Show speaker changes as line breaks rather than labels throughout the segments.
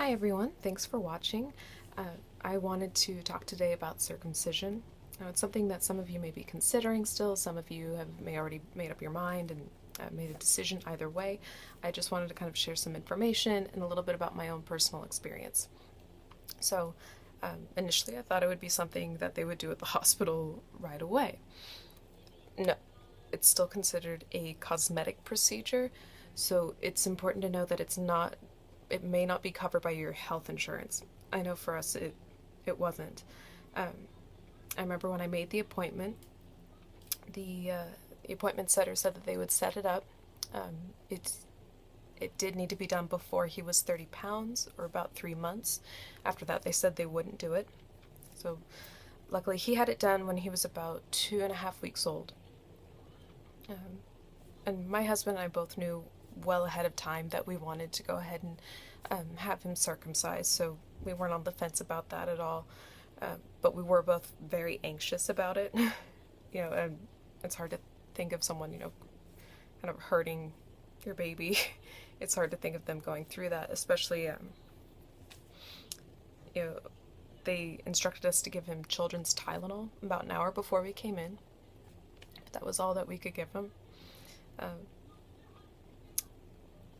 Hi everyone, thanks for watching. I wanted to talk today about circumcision. It's something that some of you may be considering still, some of you may already made up your mind and made a decision either way. I just wanted to kind of share some information and a little bit about my own personal experience. So initially I thought it would be something that they would do at the hospital right away. No, it's still considered a cosmetic procedure, so it's important to know that it may not be covered by your health insurance. I know for us it wasn't. I remember when I made the appointment, the appointment setter said that they would set it up. Um, it did need to be done before he was 30 pounds or about 3 months. After that, they said they wouldn't do it. So luckily, he had it done when he was about 2.5 weeks old. Um, and my husband and I both knew well ahead of time that we wanted to go ahead and have him circumcised, so we weren't on the fence about that at all. But we were both very anxious about it. And it's hard to think of someone, kind of hurting your baby. It's hard to think of them going through that, especially, they instructed us to give him children's Tylenol about an hour before we came in. But that was all that we could give him.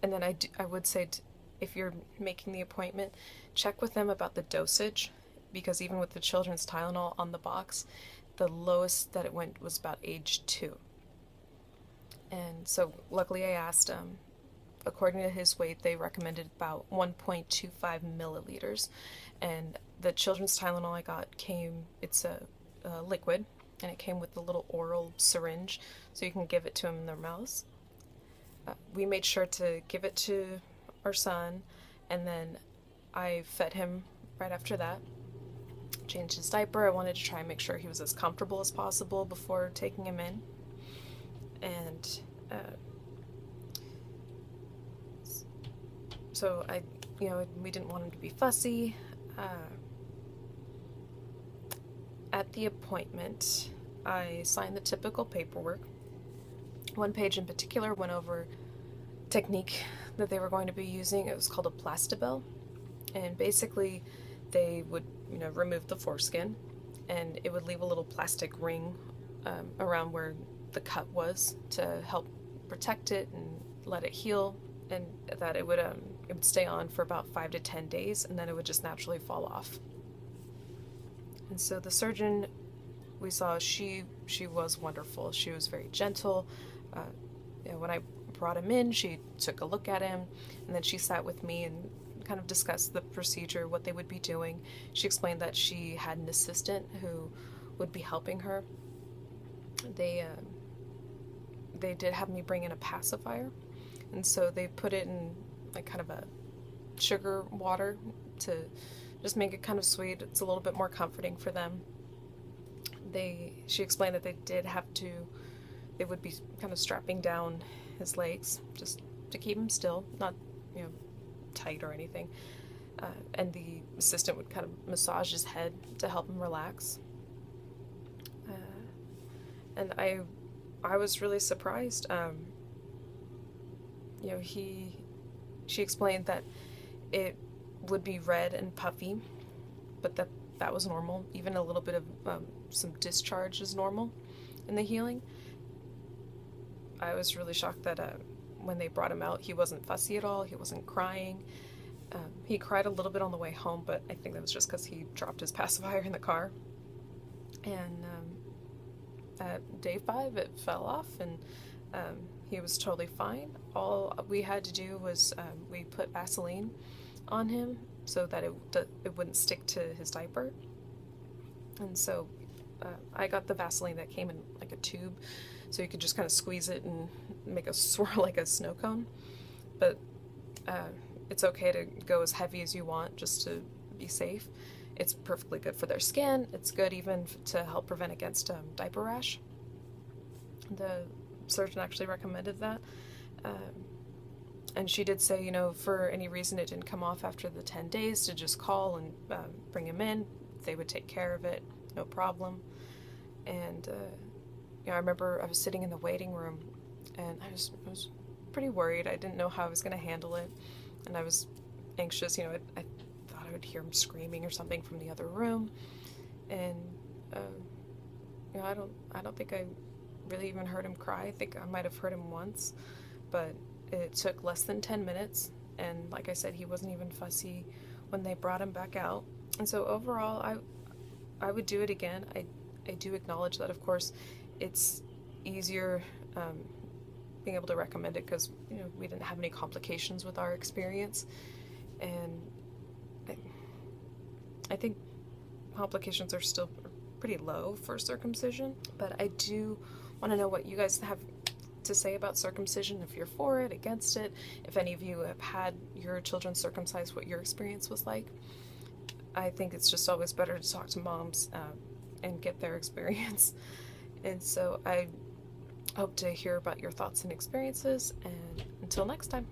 And then I would say, if you're making the appointment, check with them about the dosage, because even with the children's Tylenol on the box, the lowest that it went was about age 2. And so luckily I asked, according to his weight, they recommended about 1.25 milliliters. And the children's Tylenol I got it's a liquid, and it came with a little oral syringe, so you can give it to them in their mouths. We made sure to give it to our son, and then I fed him right after that. Changed his diaper. I wanted to try and make sure he was as comfortable as possible before taking him in. And so we didn't want him to be fussy. At the appointment, I signed the typical paperwork. One page in particular went over technique that they were going to be using. It was called a plastibell, and basically they would remove the foreskin, and it would leave a little plastic ring around where the cut was to help protect it and let it heal, and that it would stay on for about 5 to 10 days, and then it would just naturally fall off. And so the surgeon we saw, she was wonderful. She was very gentle. When I brought him in, she took a look at him, and then she sat with me and kind of discussed the procedure, what they would be doing. She explained that she had an assistant who would be helping her. They did have me bring in a pacifier, and so they put it in like kind of a sugar water to just make it kind of sweet. It's a little bit more comforting for them. She explained that they would be kind of strapping down his legs just to keep him still, not tight or anything, and the assistant would kind of massage his head to help him relax. And I was really surprised. She explained that it would be red and puffy, but that was normal. Even a little bit of some discharge is normal in the healing. I was really shocked that when they brought him out, he wasn't fussy at all. He wasn't crying. He cried a little bit on the way home, but I think that was just because he dropped his pacifier in the car. And at day 5, it fell off, and he was totally fine. All we had to do was we put Vaseline on him so that it wouldn't stick to his diaper. And so I got the Vaseline that came in like a tube, so you could just kind of squeeze it and make a swirl like a snow cone. But it's okay to go as heavy as you want just to be safe. It's perfectly good for their skin. It's good even to help prevent against diaper rash. The surgeon actually recommended that. And she did say, for any reason it didn't come off after the 10 days, to just call and bring him in. They would take care of it, no problem. And I remember I was sitting in the waiting room, and I was pretty worried. I didn't know how I was going to handle it, and I was anxious. I thought I would hear him screaming or something from the other room, and I don't think I really even heard him cry. I think I might have heard him once, but it took less than 10 minutes, and like I said, he wasn't even fussy when they brought him back out. And so overall, I would do it again. I do acknowledge that, of course, it's easier being able to recommend it because we didn't have any complications with our experience, and I think complications are still pretty low for circumcision. But I do want to know what you guys have to say about circumcision, if you're for it, against it, if any of you have had your children circumcised, what your experience was like. I think it's just always better to talk to moms and get their experience. And so I hope to hear about your thoughts and experiences, and until next time.